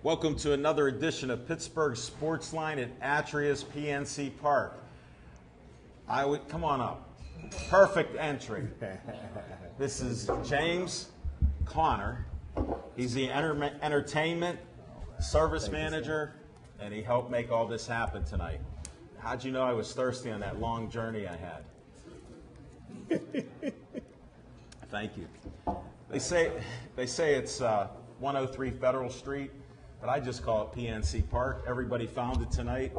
Welcome to another edition of Pittsburgh Sportsline at Atreus PNC Park. Come on up. Perfect entry. This is James Connor. He's the entertainment service manager, and he helped make all this happen tonight. How'd you know I was thirsty on that long journey I had? Thank you. They say it's 103 Federal Street, but I just call it PNC Park. Everybody found it tonight.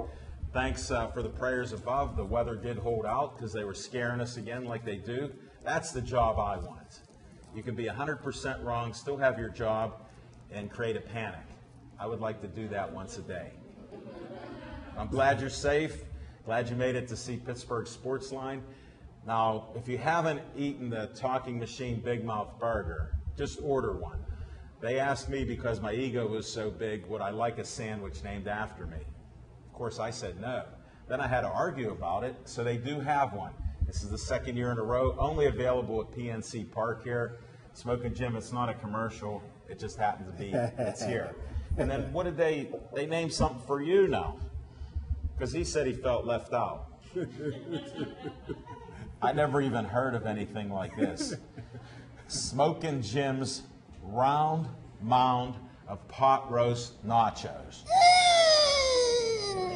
Thanks for the prayers above. The weather did hold out because they were scaring us again like they do. That's the job I want. You can be 100% wrong, still have your job, and create a panic. I would like to do that once a day. I'm glad you're safe. Glad you made it to see Pittsburgh Sportsline. Now, if you haven't eaten the Talking Machine Big Mouth Burger, just order one. They asked me, because my ego was so big, would I like a sandwich named after me? Of course, I said no. Then I had to argue about it, so they do have one. This is the second year in a row, only available at PNC Park here. Smokin' Jim, it's not a commercial. It just happened to be, it's here. And then what did they named something for you now? Because he said he felt left out. I never even heard of anything like this. Smokin' Jim's round mound of pot roast nachos.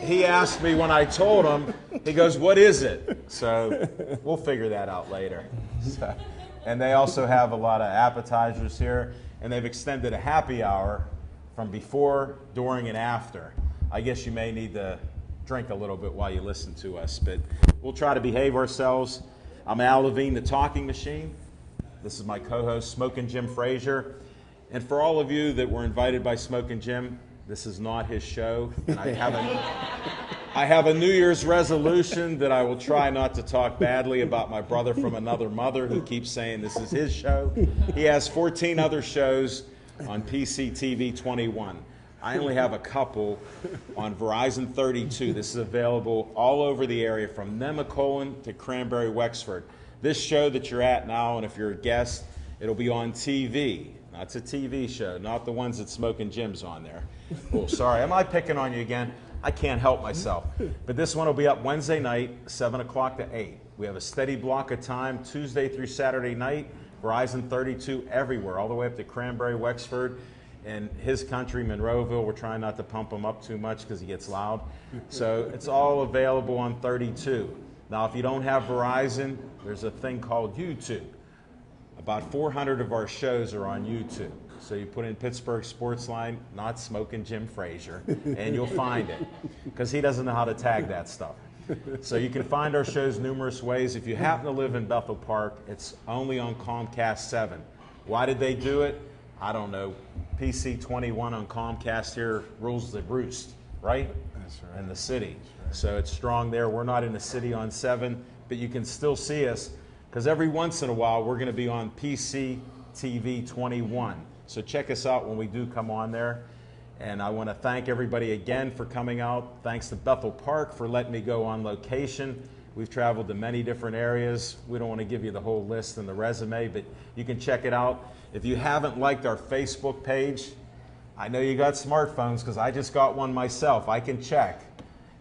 He asked me when I told him, he goes, what is it? So we'll figure that out later. And they also have a lot of appetizers here, and they've extended a happy hour from before, during, and after. I guess you may need to drink a little bit while you listen to us, but we'll try to behave ourselves. I'm Al Levine, the Talking Machine. This is my co-host, Smokin' Jim Frazier. And for all of you that were invited by Smokin' Jim, this is not his show. And I have a New Year's resolution that I will try not to talk badly about my brother from another mother who keeps saying this is his show. He has 14 other shows on PCTV 21. I only have a couple on Verizon 32. This is available all over the area from Nemacolin to Cranberry Wexford. This show that you're at now, and if you're a guest, it'll be on TV. That's a TV show, not the ones that Smokin' Jim's on there. Oh, sorry, am I picking on you again? I can't help myself. But this one will be up Wednesday night, 7 o'clock to 8. We have a steady block of time, Tuesday through Saturday night, Verizon 32 everywhere, all the way up to Cranberry Wexford. In his country, Monroeville, we're trying not to pump him up too much because he gets loud. So it's all available on 32. Now, if you don't have Verizon, there's a thing called YouTube. About 400 of our shows are on YouTube. So you put in Pittsburgh Sportsline, not Smokin' Jim Frazier, and you'll find it, because he doesn't know how to tag that stuff. So you can find our shows numerous ways. If you happen to live in Bethel Park, it's only on Comcast 7. Why did they do it? I don't know. PC 21 on Comcast here rules the roost, right? That's right. In the city. Right. So it's strong there. We're not in the city on 7, but you can still see us, because every once in a while we're going to be on PC TV 21. So check us out when we do come on there. And I want to thank everybody again for coming out. Thanks to Bethel Park for letting me go on location. We've traveled to many different areas. We don't want to give you the whole list and the resume, but you can check it out. If you haven't liked our Facebook page, I know you got smartphones because I just got one myself. I can check.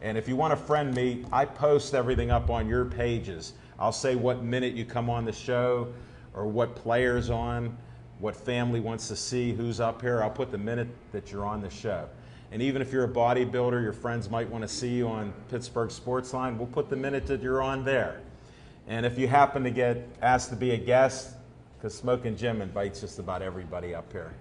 And if you want to friend me, I post everything up on your pages. I'll say what minute you come on the show or what player's on, what family wants to see, who's up here. I'll put the minute that you're on the show. And even if you're a bodybuilder, your friends might want to see you on Pittsburgh Sportsline, we'll put the minute that you're on there. And if you happen to get asked to be a guest, because Smokin' Jim invites just about everybody up here,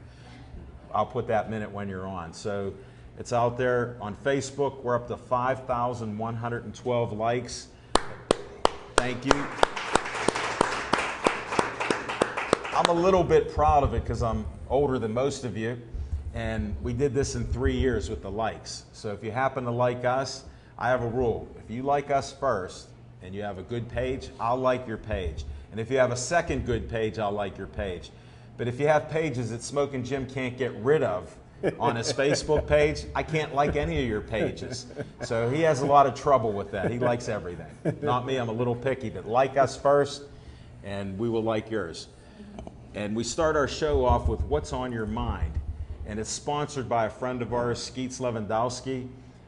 I'll put that minute when you're on. So it's out there on Facebook. We're up to 5,112 likes. Thank you. I'm a little bit proud of it because I'm older than most of you, and we did this in 3 years with the likes. So if you happen to like us, I have a rule. If you like us first and you have a good page, I'll like your page. And if you have a second good page, I'll like your page. But if you have pages that Smokin' Jim can't get rid of on his Facebook page, I can't like any of your pages. So he has a lot of trouble with that. He likes everything. Not me, I'm a little picky, but like us first, and we will like yours. And we start our show off with what's on your mind. and it's sponsored by a friend of ours, Skeets Lewandowski.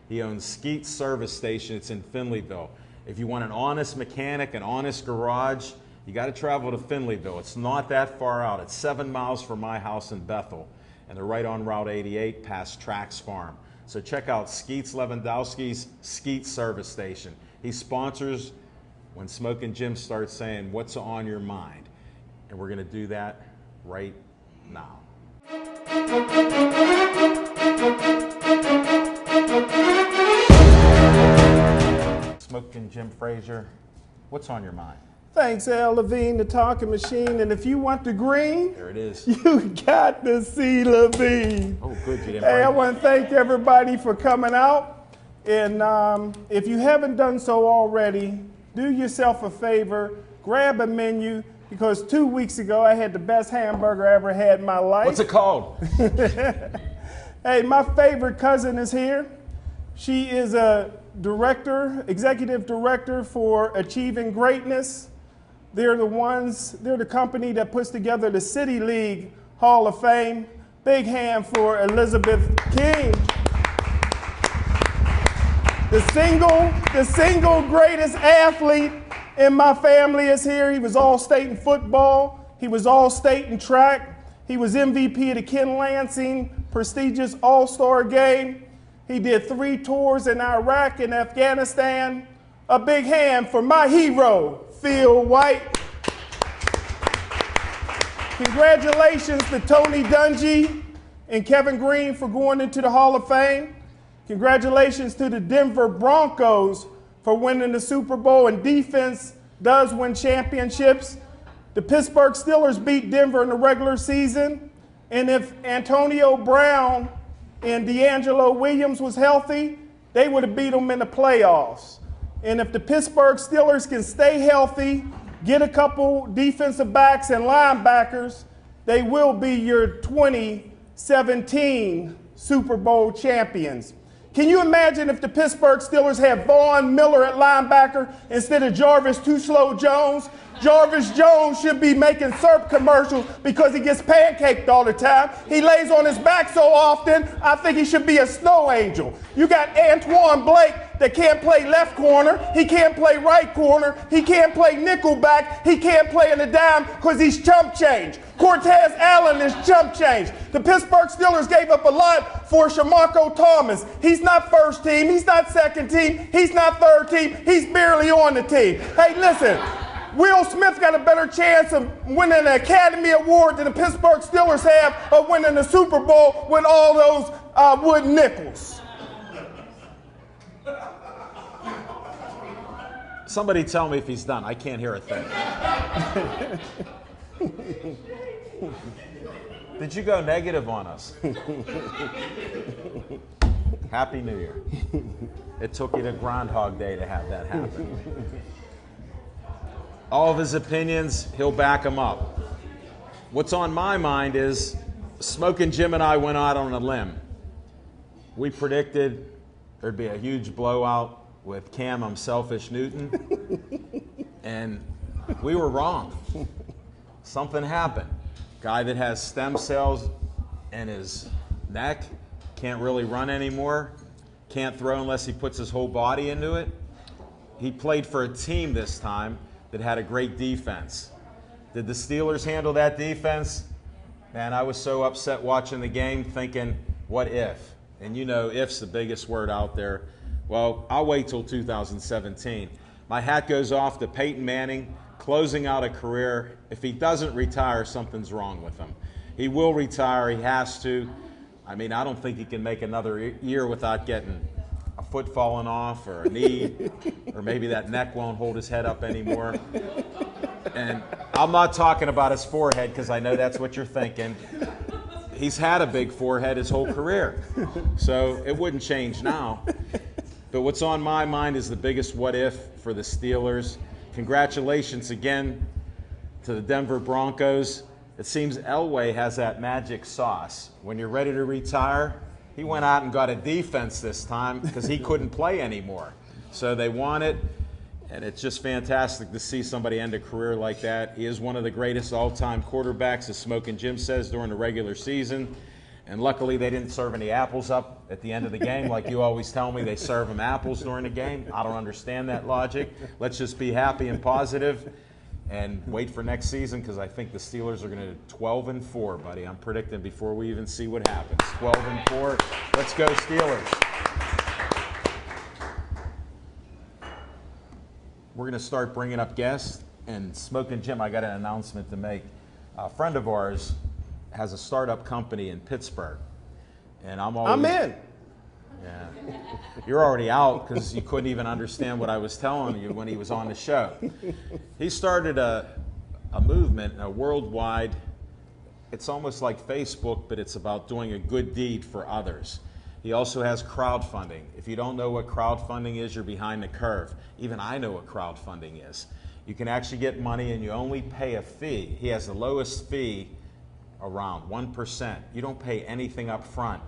He owns Skeets Service Station. It's in Finleyville. If you want an honest mechanic, an honest garage, you got to travel to Finleyville. It's not that far out. It's 7 miles from my house in Bethel, and they're right on Route 88 past Trax Farm. So check out Skeets Lewandowski's Skeets Service Station. He sponsors when Smokin' Jim starts saying, "What's on your mind?" And we're going to do that right now. Smokin' Jim Frazier, what's on your mind? Thanks, Al Levine, the talking machine. And if you want the green, There it is. you got to see Levine. Oh, good, you didn't Hey, I bring it. want to thank everybody for coming out. And if you haven't done so already, do yourself a favor, grab a menu, because 2 weeks ago I had the best hamburger I ever had in my life. What's it called? Hey, my favorite cousin is here. She is a director, executive director for Achieving Greatness. They're the company that puts together the City League Hall of Fame. Big hand for Elizabeth King. The single greatest athlete in my family is here. He was All-State in football. He was All-State in track. He was MVP of the Ken Lansing prestigious All-Star game. He did 3 tours in Iraq and Afghanistan. A big hand for my hero, Phil White. Congratulations to Tony Dungy and Kevin Green for going into the Hall of Fame. Congratulations to the Denver Broncos for winning the Super Bowl, and defense does win championships. The Pittsburgh Steelers beat Denver in the regular season, and if Antonio Brown and D'Angelo Williams was healthy, they would have beat them in the playoffs. And if the Pittsburgh Steelers can stay healthy, get a couple defensive backs and linebackers, they will be your 2017 Super Bowl champions. Can you imagine if the Pittsburgh Steelers had Vaughn Miller at linebacker instead of Jarvis Too Slow Jones? Jarvis Jones should be making SERP commercials because he gets pancaked all the time. He lays on his back so often, I think he should be a snow angel. You got Antoine Blake that can't play left corner. He can't play right corner. He can't play nickel back. He can't play in the dime because he's chump change. Cortez Allen is chump change. The Pittsburgh Steelers gave up a lot for Shamarko Thomas. He's not first team. He's not second team. He's not third team. He's barely on the team. Hey, listen. Will Smith got a better chance of winning an Academy Award than the Pittsburgh Steelers have of winning the Super Bowl with all those wooden nickels. Somebody tell me if he's done. I can't hear a thing. Did you go negative on us? Happy New Year. It took you to Groundhog Day to have that happen. All of his opinions, he'll back them up. What's on my mind is Smokin' Jim and I went out on a limb. We predicted there'd be a huge blowout with Cam Selfish Newton, and we were wrong. Something happened. Guy that has stem cells in his neck, can't really run anymore, can't throw unless he puts his whole body into it. He played for a team this time that had a great defense. Did the Steelers handle that defense? Man, I was so upset watching the game thinking, what if? And you know, if's the biggest word out there. Well, I'll wait till 2017. My hat goes off to Peyton Manning, closing out a career. If he doesn't retire, something's wrong with him. He will retire, he has to. I mean, I don't think he can make another year without getting a foot falling off or a knee, or maybe that neck won't hold his head up anymore. And I'm not talking about his forehead because I know that's what you're thinking. He's had a big forehead his whole career, so it wouldn't change now. But what's on my mind is the biggest what if for the Steelers. Congratulations again to the Denver Broncos. It seems Elway has that magic sauce. When you're ready to retire, he went out and got a defense this time because he couldn't play anymore. So they won it, and it's just fantastic to see somebody end a career like that. He is one of the greatest all-time quarterbacks, as Smokin' Jim says, during the regular season. And luckily they didn't serve any apples up at the end of the game like you always tell me they serve them apples during the game. I don't understand that logic. Let's just be happy and positive and wait for next season, because I think the Steelers are going to do 12-4, buddy. I'm predicting before we even see what happens. 12-4. Let's go Steelers. We're going to start bringing up guests. And Smoking Jim, I got an announcement to make. A friend of ours has a startup company in Pittsburgh, and I'm in. Yeah, you're already out because you couldn't even understand what I was telling you when he was on the show. He started a movement, a worldwide. It's almost like Facebook, but it's about doing a good deed for others. He also has crowdfunding. If you don't know what crowdfunding is, you're behind the curve. Even I know what crowdfunding is. You can actually get money and you only pay a fee. He has the lowest fee around 1%. You don't pay anything up front.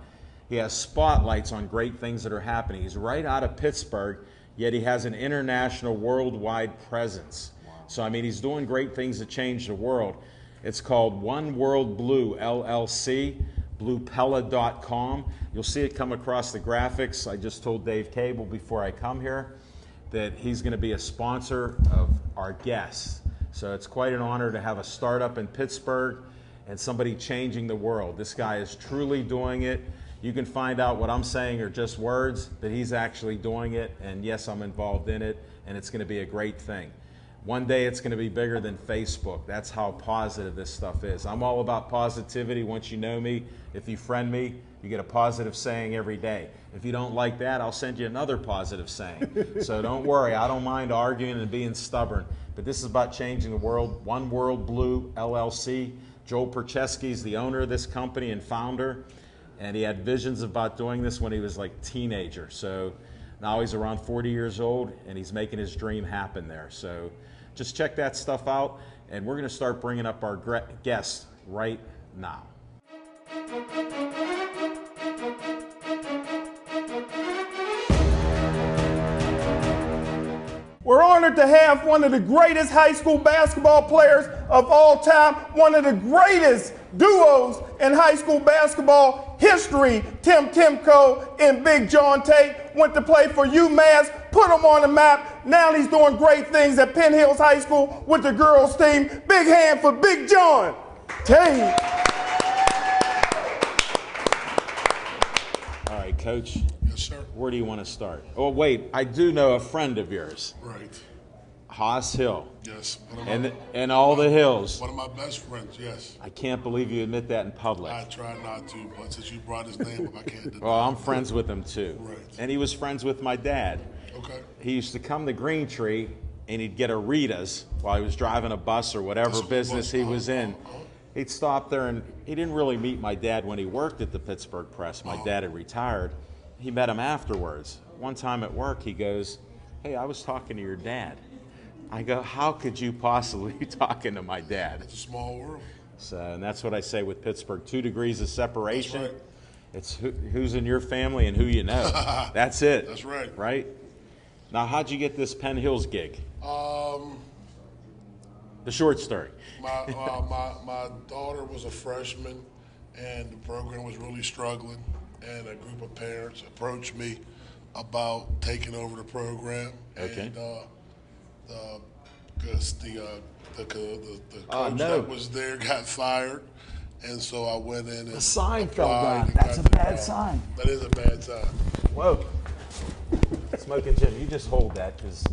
He has spotlights on great things that are happening. He's right out of Pittsburgh, yet he has an international, worldwide presence. Wow. So, I mean, he's doing great things to change the world. It's called One World Blue, LLC, bluepella.com. You'll see it come across the graphics. I just told Dave Cable before I come here that he's going to be a sponsor of our guests. So it's quite an honor to have a startup in Pittsburgh and somebody changing the world. This guy is truly doing it. You can find out what I'm saying are just words, but he's actually doing it, and yes, I'm involved in it, and it's going to be a great thing. One day it's going to be bigger than Facebook. That's how positive this stuff is. I'm all about positivity. Once you know me, if you friend me, you get a positive saying every day. If you don't like that, I'll send you another positive saying. So don't worry, I don't mind arguing and being stubborn. But this is about changing the world. One World Blue, LLC. Joel Percheski is the owner of this company and founder. And he had visions about doing this when he was like a teenager. So now he's around 40 years old, and he's making his dream happen there. So just check that stuff out, and we're going to start bringing up our guests right now. We're honored to have one of the greatest high school basketball players of all time, one of the greatest duos in high school basketball history. Tim Timko and Big John Tate went to play for UMass, put him on the map. Now he's doing great things at Penn Hills High School with the girls team. Big hand for Big John Tate. All right, Coach. Yes, sir. Where do you want to start? Oh, wait, I do know a friend of yours. Right. Haas Hill. Yes. And all the hills. One of my best friends, yes. I can't believe you admit that in public. I try not to, but since you brought his name up, I can't deny it. Well, I'm friends with him too. Right. And he was friends with my dad. Okay. He used to come to Green Tree and he'd get a Rita's while he was driving a bus or whatever business he was in. He'd stop there, and he didn't really meet my dad when he worked at the Pittsburgh Press. My dad had retired. He met him afterwards. One time at work, he goes, "Hey, I was talking to your dad." I go, "How could you possibly be talking to my dad?" It's a small world. So, and that's what I say with Pittsburgh, 2 degrees of separation. That's right. It's who's in your family and who you know. That's it. That's right. Right? Now, how'd you get this Penn Hills gig? The short story. My daughter was a freshman, and the program was really struggling, and a group of parents approached me about taking over the program. Okay. And the coach that was there got fired, and so I went in and the sign fell down. and That's a got the bad job. sign. That is a bad sign. Whoa. Smoking Jim, you just hold that because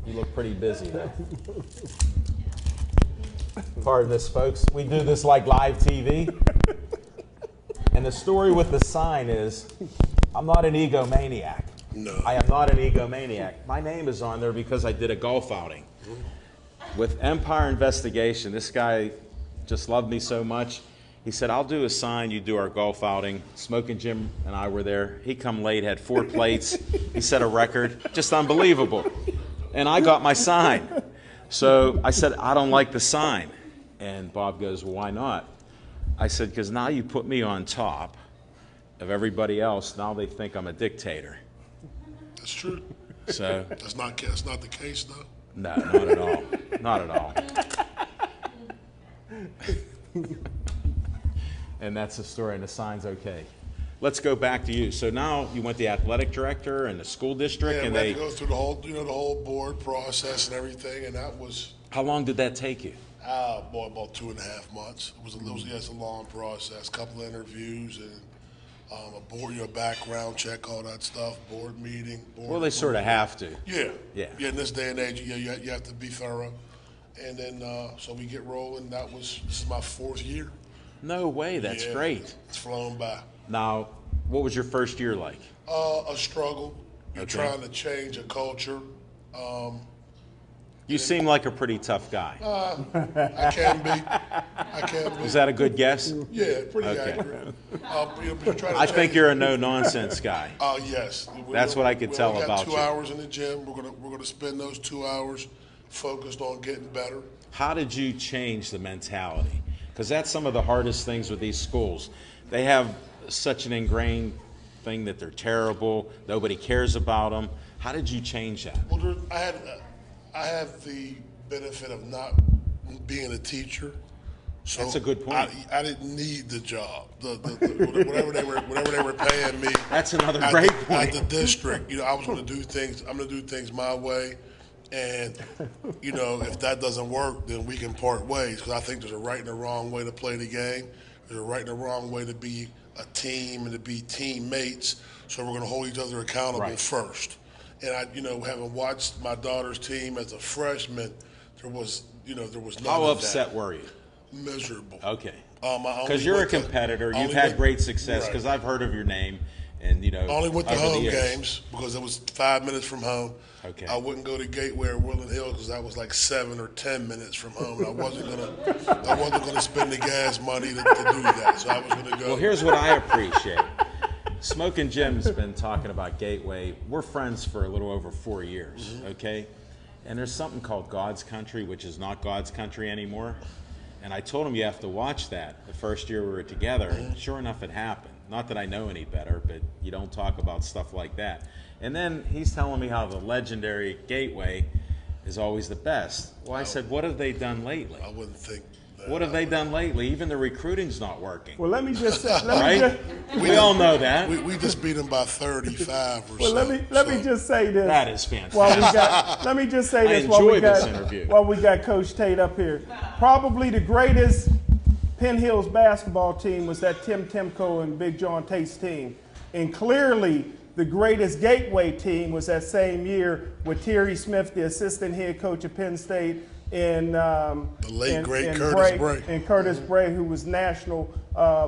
you look pretty busy there. Pardon this, folks. We do this like live TV. And the story with the sign is, I'm not an egomaniac. No. I am not an egomaniac. My name is on there because I did a golf outing. With Empire Investigation, this guy just loved me so much. He said, "I'll do a sign, you do our golf outing." Smoking Jim and I were there. He come late, had 4 plates. He set a record. Just unbelievable. And I got my sign. So I said, "I don't like the sign." And Bob goes, "Well, why not?" I said, "Because now you put me on top of everybody else. Now they think I'm a dictator." That's true. So That's not the case, though. no, not at all. Not at all. And that's the story, and the sign's okay. Let's go back to you. So now you went the athletic director and the school district, Yeah, and we had they. to go through the whole, the whole board process and everything, and that was, How long did that take you? boy, about 2.5 months. It was a long process, couple of interviews and a board, background check, all that stuff, board meeting. Board Well, they sort of have to. Yeah. Yeah. Yeah, in this day and age, you have to be thorough. And then, so we get rolling. This is my 4th year. No way. That's Yeah, great. It's flown by. Now, what was your first year like? A struggle. You're Okay. trying to change a culture. You seem like a pretty tough guy. I can be. I can be. Is that a good guess? Yeah, pretty Okay. accurate. But you're trying to I think change- you're a no-nonsense guy. Yes. That's what I could tell We about got 2 you. hours in the gym. We're gonna spend those 2 hours focused on getting better. How did you change the mentality? Because that's some of the hardest things with these schools. They have such an ingrained thing that they're terrible. Nobody cares about them. How did you change that? Well, I have the benefit of not being a teacher. So That's a good point. I didn't need the job. Whatever they were paying me. That's another at great the, point. At the district, I was going to do things. I'm going to do things my way, and if that doesn't work, then we can part ways. Because I think there's a right and a wrong way to play the game. There's a right and a wrong way to be a team and to be teammates. So we're going to hold each other accountable Right. first. And having watched my daughter's team as a freshman, there was none How of upset that. were you? Miserable. Okay. I only Because you're a went to- competitor. only You've had went- great success right. because I've heard of your name. And, Only went to over the home years. games because it was 5 minutes from home. Okay. I wouldn't go to Gateway or Woodland Hills because that was like 7 or 10 minutes from home. And I wasn't gonna spend the gas money to do that. So I was gonna go. Well, here's what I appreciate. Smoking Jim's been talking about Gateway. We're friends for a little over 4 years, okay? And there's something called God's Country, which is not God's Country anymore. And I told him you have to watch that the first year we were together. And sure enough, it happened. Not that I know any better, but you don't talk about stuff like that. And then he's telling me how the legendary Gateway is always the best. Well, I said, what have they done lately? I wouldn't think. That. What have they done lately? Even the recruiting's not working. Well, let me just say, Right? We all know that. We just beat them by 35 or well, so. let me just say this. That is fantastic. Let me just say I this enjoy this interview. while we got Coach Tate up here. Probably the greatest Penn Hills basketball team was that Tim Timko and Big John Tate's team. And clearly the greatest Gateway team was that same year with Terry Smith, the assistant head coach of Penn State, and The late, great Curtis Bray. And Curtis Bray, who was National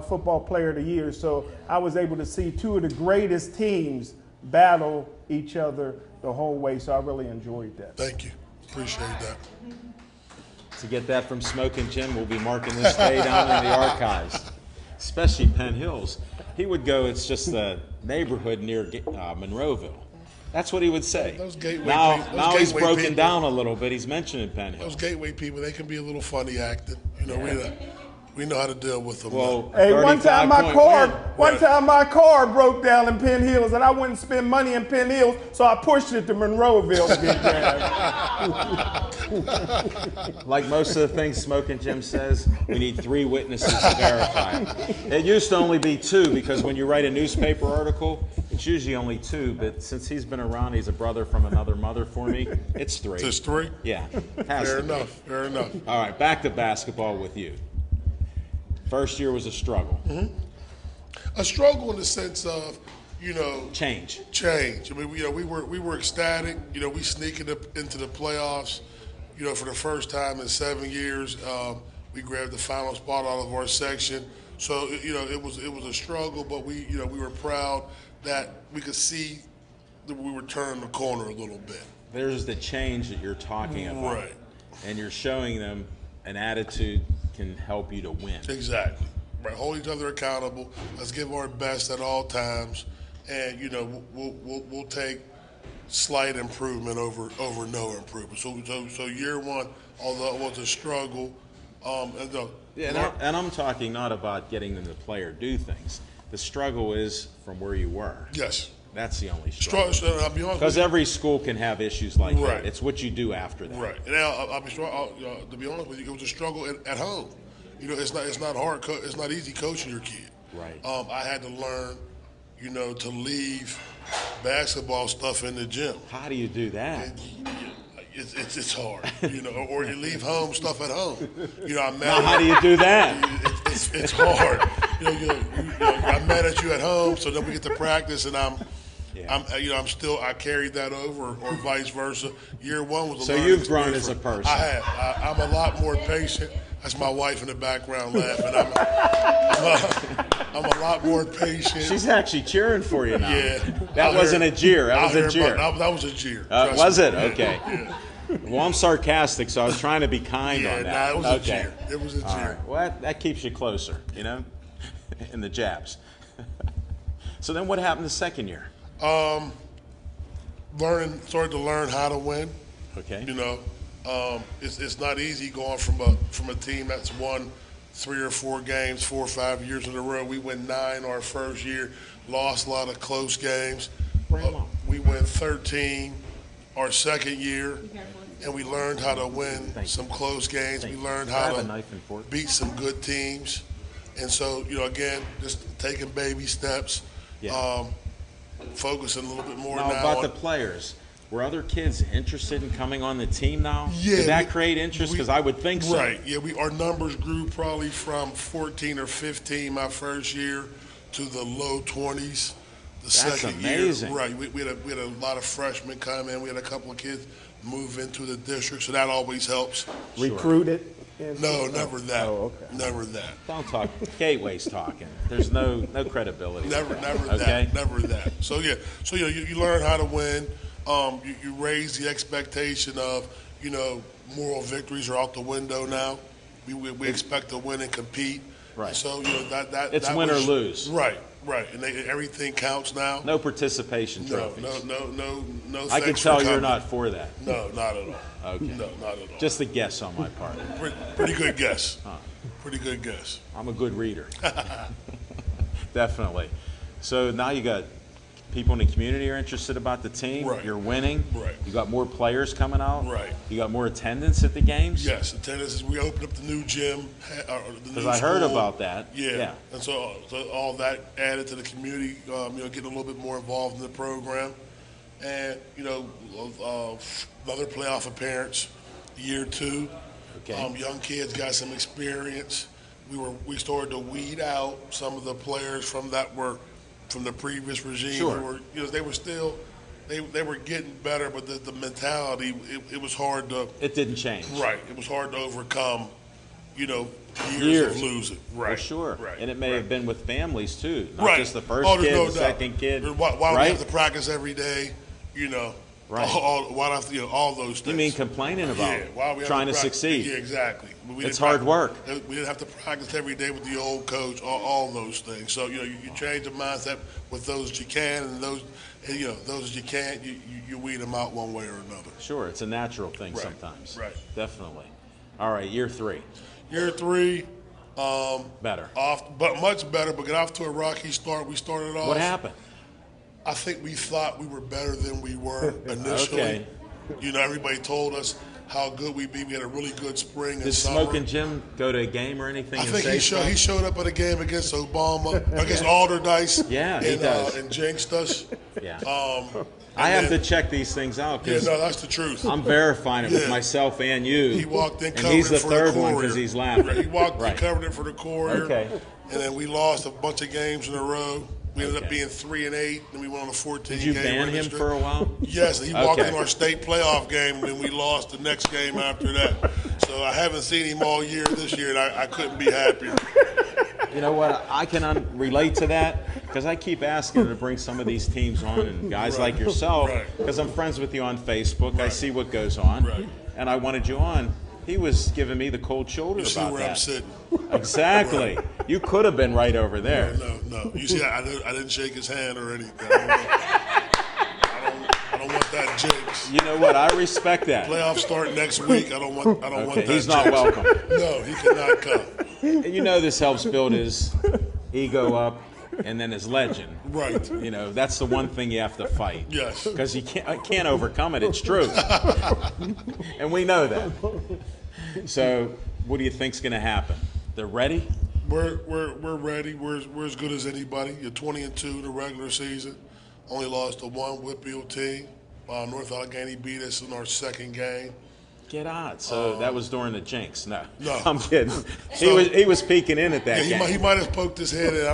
Football Player of the Year. So I was able to see two of the greatest teams battle each other the whole way. So I really enjoyed that. Thank you. Appreciate that. To get that from Smoking Jim, we'll be marking this day down in the archives, especially Penn Hills. He would go, it's just a neighborhood near Monroeville. That's what he would say. Those Gateway now people- those now he's Gateway broken people- down a little bit. He's mentioning Penn Hills. Those Gateway people, they can be a little funny acting. We know how to deal with them. Well, Hey, one time my 35-point win. my car broke down in Penn Hills, and I wouldn't spend money in Penn Hills, so I pushed it to Monroeville to get gas. Like most of the things Smoking Jim says, we need 3 witnesses to verify it. It used to only be 2 because when you write a newspaper article, it's usually only 2. But since he's been around, he's a brother from another mother for me. It's 3. Just 3? Yeah. Has Fair to be. enough. Fair enough. All right, back to basketball with you. First year was a struggle. A struggle in the sense of, Change. change. I mean, we were ecstatic. We sneaked into the playoffs. For the first time in 7 years, we grabbed the final spot out of our section. So it was a struggle, but we were proud that we could see that we were turning the corner a little bit. There's the change that you're talking about. Right. And you're showing them an attitude can help you to win. Exactly. Right. Hold each other accountable. Let's give our best at all times, and we'll take slight improvement over no improvement. So year one, although it was a struggle, And I'm talking not about getting them to play or do things. The struggle is from where you were. yes, That's the only struggle. I'll be honest. Because every school can have issues like Right. that. It's what you do after that. Right. And I'll be strong. To be honest with you, it was a struggle at home. You know, it's not hard. It's not easy coaching your kid. Right. I had to learn, you know, to leave basketball stuff in the gym. How do you do that? It's hard, you know, or you leave home stuff at home. You know, I'm mad. Now, how do you do that? It's hard. I'm mad at you at home, so then we get to practice, and I carried that over, or vice versa. Year one was a So learning you've grown experience as a person. I have. I'm a lot more patient. That's my wife in the background laughing. I'm a lot more patient. She's actually cheering for you now. Yeah. That wasn't a jeer. That was a jeer. That was a jeer. Was me. it? Okay. Yeah. Well, I'm sarcastic, so I was trying to be kind Yeah, on that. it was a jeer. It was a jeer. All right. Well, that keeps you closer, you know, in the jabs. So then what happened the second year? Started to learn how to win. Okay. You know, it's not easy going from a team that's won 3 or 4 games 4 or 5 years in a row. We win 9 our first year, lost a lot of close games. We win 13 our second year, and we learned how to win some close games. We learned how to beat some good teams. And so, you know, again, just taking baby steps, focusing a little bit more now. About the players. Were other kids interested in coming on the team now? Yeah. Did that create interest? Because I would think so. Right. Yeah, our numbers grew probably from 14 or 15 my first year to the low 20s the second amazing. year. Right. We had a lot of freshmen come in. We had a couple of kids move into the district, so that always helps. Recruited? No, never that. Oh, okay. Never that. Don't talk. Gateway's talking. There's no credibility. Never Okay? that. Never that. So yeah. So you learn how to win. You raise the expectation of, you know, moral victories are out the window now. We expect to win and compete. Right. And so, you know, that It's that win or was, lose. Right. And everything counts now. No participation trophies. No. I can thanks tell for you're coming. not for that. No, not at all. Okay. No, not at all. Just a guess on my part. Pretty good guess. Pretty good guess. I'm a good reader. Definitely. So now you got people in the community are interested about the team. Right. You're winning. Right. You got more players coming out. Right. You got more attendance at the games. Yes, attendance. We opened up the new gym. Because I heard about that. Yeah. And so all that added to the community, you know, getting a little bit more involved in the program. And, you know, another playoff appearance, year 2. Okay. Young kids got some experience. We started to weed out some of the players from the previous regime. Sure. They were still, they were getting better, but the mentality, it was hard to. It didn't change. Right. It was hard to overcome, you know, years of losing. Right. Well, sure. Right. And it may have been with families too, not Right. just the first there's kid, no the doubt. second kid. Why right? we have to practice every day, you know. Right. All those things. You mean complaining about why we have trying to practice. succeed? Yeah, exactly. It's hard work. We didn't have to practice every day with the old coach, all those things. So, you know, you change the mindset with those that you can, and those that you can't, you weed them out one way or another. Sure, it's a natural thing Right. sometimes. Right. Definitely. All right, year 3. Year 3, Better. but much better, but got off to a rocky start. We started off. What happened? I think we thought we were better than we were initially. Okay. You know, everybody told us how good we'd be. We had a really good spring and Did summer. Smoking Jim go to a game or anything? I and think say so? he showed up at a game against Obama, against Alderdice. Yeah, he does. And jinxed us. Yeah. I have to check these things out Yeah, because no, that's the truth. I'm verifying it with Yeah. myself and you. He walked in and covered he's the it for third the one Courier. because he's laughing. He walked right. and covered it for the Courier. Okay. And then we lost a bunch of games in a row. We ended Okay. up being 3-8, and we went on a 14 Did you game ban winning him streak. for a while? Yes, he walked Okay. in our state playoff game, and then we lost the next game after that. So I haven't seen him all year this year, and I couldn't be happier. You know what? I can relate to that because I keep asking him to bring some of these teams on and guys like yourself Right. because I'm friends with you on Facebook. I Right. see what goes on. Right. And I wanted you on. He was giving me the cold shoulder You see about where that. I'm sitting. Exactly. You could have been right over there. No. You see, I didn't shake his hand or anything. I don't want that jinx. You know what? I respect that. Playoffs start next week. I don't want Okay, that he's not jinx. welcome. No, he cannot come. And you know this helps build his ego up and then his legend. Right. You know, that's the one thing you have to fight. Yes. Because you can't overcome it. It's true. And we know that. So what do you think's going to happen? They're ready? We're ready. We're as good as anybody. You're 20-2 in the regular season. Only lost to one Whitfield team. North Allegheny beat us in our second game. Get out. So that was during the jinx. No. No. I'm kidding. So- he was peeking in at that Yeah, game. he might have poked his head in.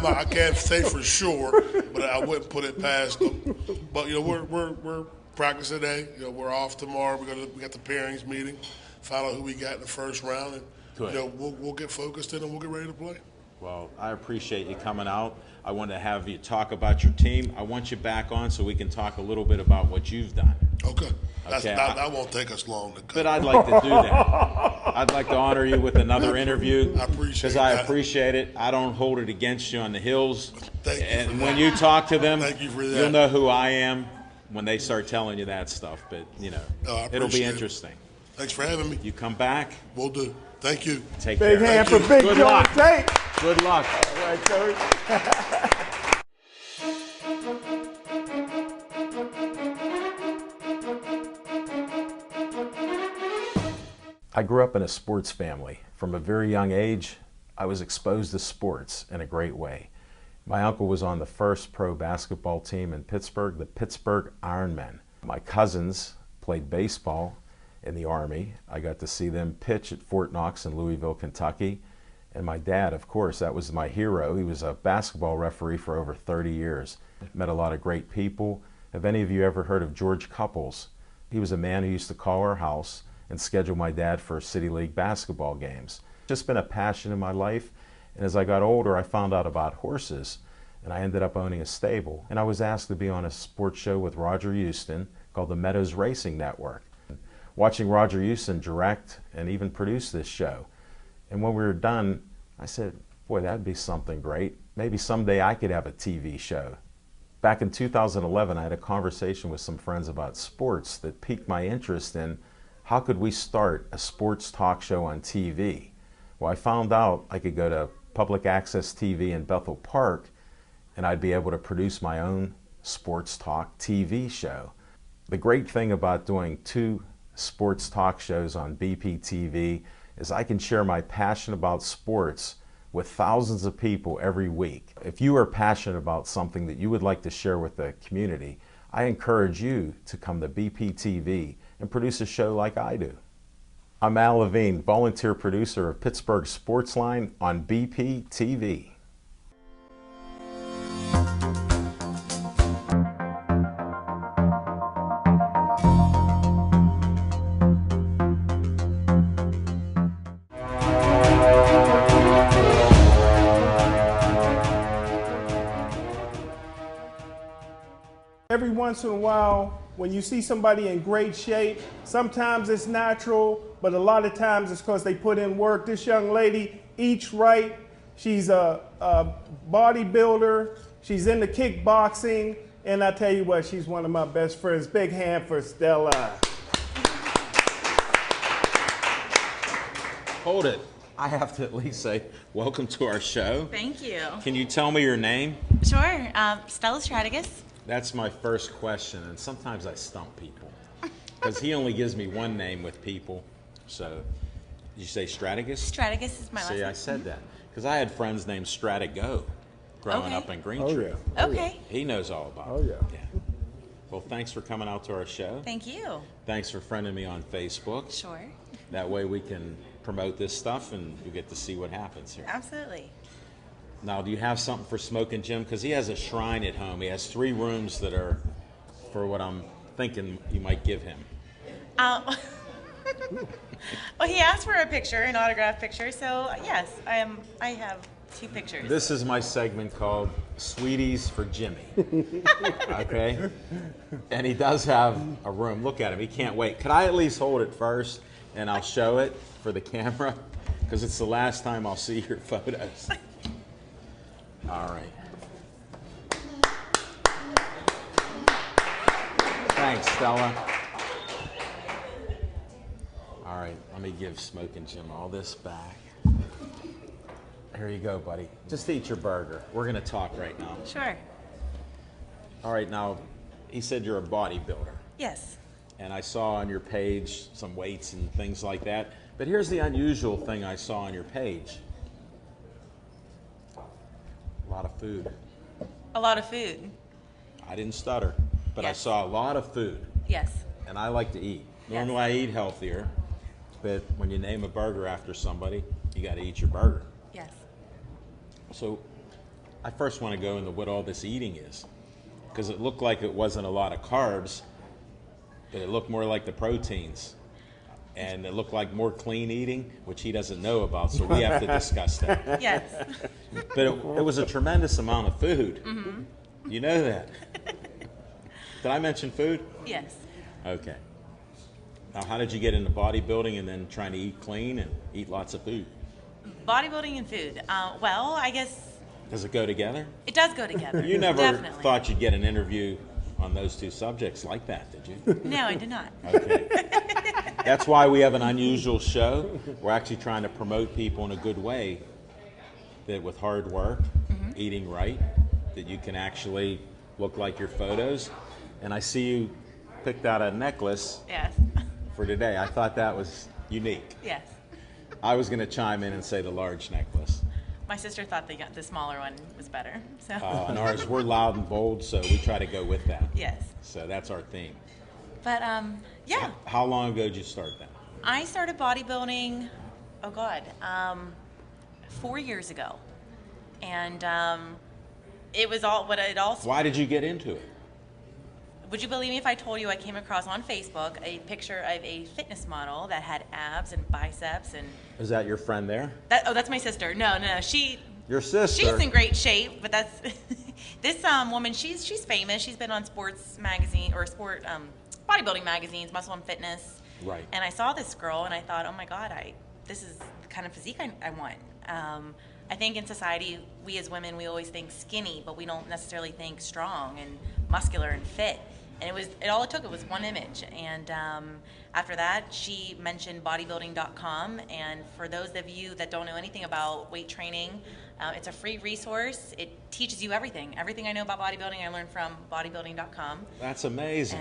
I can't say for sure, but I wouldn't put it past him. But we're practicing today. We're off tomorrow. We got the pairings meeting, find out who we got in the first round, and Good. we'll get focused in and we'll get ready to play. Well, I appreciate you coming out. I want to have you talk about your team. I want you back on so we can talk a little bit about what you've done. Okay. Okay, That won't take us long to But cut. I'd like to do that. I'd like to honor you with another interview. I appreciate Because I that. appreciate it. I don't hold it against you on the hills. Thank you And for when that. you talk to them, Thank you for that. you'll know who I am when they start telling you that stuff. But, I it'll be appreciate it. interesting. Thanks for having me. You come back, We'll do. Thank you. take Big care. hand Thank for you. Big Good John luck. Tate. Good luck. All right, coach. I grew up in a sports family. From a very young age, I was exposed to sports in a great way. My uncle was on the first pro basketball team in Pittsburgh, the Pittsburgh Ironmen. My cousins played baseball in the Army. I got to see them pitch at Fort Knox in Louisville, Kentucky. And my dad, of course, that was my hero. He was a basketball referee for over 30 years. Met a lot of great people. Have any of you ever heard of George Couples? He was a man who used to call our house and schedule my dad for City League basketball games. Just been a passion in my life. And as I got older, I found out about horses, and I ended up owning a stable. And I was asked to be on a sports show with Roger Houston called the Meadows Racing Network. Watching Roger Houston direct and even produce this show. And when we were done, I said, boy, that'd be something great. Maybe someday I could have a TV show. Back in 2011, I had a conversation with some friends about sports that piqued my interest in how could we start a sports talk show on TV. Well, I found out I could go to public access TV in Bethel Park and I'd be able to produce my own sports talk TV show. The great thing about doing two sports talk shows on BPTV is I can share my passion about sports with thousands of people every week. If you are passionate about something that you would like to share with the community, I encourage you to come to BPTV and produce a show like I do. I'm Al Levine, volunteer producer of Pittsburgh Sportsline on BPTV. Every once in a while, when you see somebody in great shape, sometimes it's natural, but a lot of times it's because they put in work. This young lady eats right. She's a bodybuilder. She's into kickboxing. And I tell you what, she's one of my best friends. Big hand for Stella. Hold it. I have to at least say, welcome to our show. Thank you. Can you tell me your name? Sure. Stella Strategus. That's my first question, and sometimes I stump people. Because he only gives me one name with people. So, did you say Strategus? Strategus is my last See, I name. said that. Because I had friends named Stratigo growing Okay. up in Greentree. Okay. He knows all about Oh, it. yeah. Well, thanks for coming out to our show. Thank you. Thanks for friending me on Facebook. Sure. That way we can promote this stuff and you get to see what happens here. Absolutely. Now, do you have something for Smoking Jim? Because he has a shrine at home. He has 3 rooms that are for what I'm thinking you might give him. Well, he asked for a picture, an autograph picture, so yes, I have 2 pictures. This is my segment called Sweeties for Jimmy. Okay? And he does have a room. Look at him. He can't wait. Could I at least hold it first and I'll show it for the camera? Because it's the last time I'll see your photos. All right. Thanks, Stella. All right, let me give Smoking Jim all this back. Here you go, buddy. Just eat your burger. We're going to talk right now. Sure. All right, now, he said you're a bodybuilder. Yes. And I saw on your page some weights and things like that. But here's the unusual thing I saw on your page. lot of food. A lot of food. I didn't stutter, but I Yes. saw a lot of food, Yes. and I like to eat. Yes. Normally I eat healthier, but when you name a burger after somebody, you got to eat your burger. Yes. So I first want to go into what all this eating is, because it looked like it wasn't a lot of carbs, but it looked more like the proteins. And it looked like more clean eating, which he doesn't know about, so we have to discuss that. Yes. But it was a tremendous amount of food. Mm-hmm. You know that. Did I mention food? Yes. Okay. Now, how did you get into bodybuilding and then trying to eat clean and eat lots of food? Bodybuilding and food. Well, I guess Does it go together? it does go together. You never Definitely. thought you'd get an interview on those two subjects like that, did you? No, I did not. Okay. That's why we have an unusual show. We're actually trying to promote people in a good way, that with hard work, eating right, that you can actually look like your photos. And I see you picked out a necklace Yes. for today. I thought that was unique. Yes. I was going to chime in and say the large necklace. My sister thought the smaller one was better. So And ours, we're loud and bold, so we try to go with that. yes. So that's our theme. But yeah. How long ago did you start that? I started bodybuilding, 4 years ago. And it was all what it all. Why did you get into it? Would you believe me if I told you I came across on Facebook a picture of a fitness model that had abs and biceps and Is that your friend there? that's my sister. No, she Your sister? she's in great shape, but that's this woman. She's famous. She's been on sports magazine or sport bodybuilding magazines, Muscle and Fitness. Right. And I saw this girl, and I thought, oh my God, this is the kind of physique I want. I think in society, we as women, we always think skinny, but we don't necessarily think strong and muscular and fit. And all it took was one image. And after that, she mentioned bodybuilding.com. And for those of you that don't know anything about weight training, it's a free resource. It teaches you everything. Everything I know about bodybuilding, I learned from bodybuilding.com. That's amazing.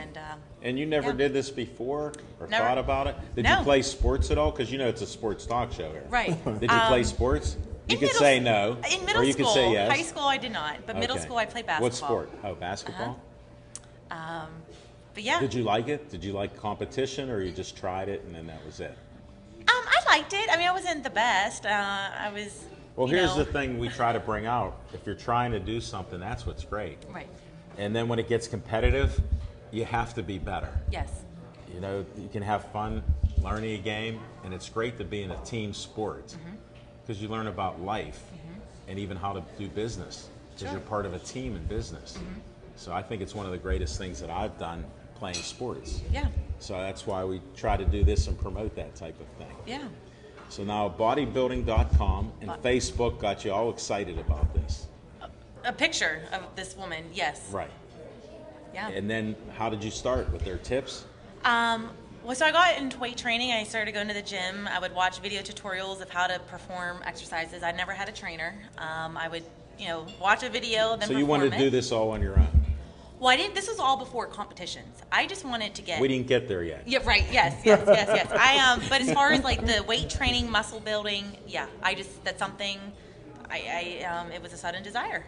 And you never yeah. did this before or Never. thought about it? Did No. you play sports at all? Because you know it's a sports talk show here. Right. Did you play sports? You In could middle say s- no. In middle or you school, could say yes. high school I did not, but middle Okay. school I played basketball. What sport? Oh, basketball? But yeah, Did you like it? Did you like competition, or you just tried it and then that was it? I liked it. I mean, I wasn't the best. I was. Well, you here's know, the thing we try to bring out. If you're trying to do something, that's what's great. Right. And then when it gets competitive, you have to be better. Yes. You know, you can have fun learning a game, and it's great to be in a team sport because you learn about life and even how to do business because you're part of a team in business. So I think it's one of the greatest things that I've done playing sports. Yeah. So that's why we try to do this and promote that type of thing. Yeah. So now bodybuilding.com and Bo- Facebook got you all excited about this. A picture of this woman. Yes. Right. Yeah. And then how did you start with their tips? Well, so I got into weight training. I started going to the gym. I would watch video tutorials of how to perform exercises. I never had a trainer. I would, watch a video, then So you wanted to do this all on your own? Well, I didn't. This was all before competitions. I just wanted to get. We didn't get there yet. Yeah. Right. Yes. But as far as like the weight training, muscle building, yeah. That's something. It was a sudden desire.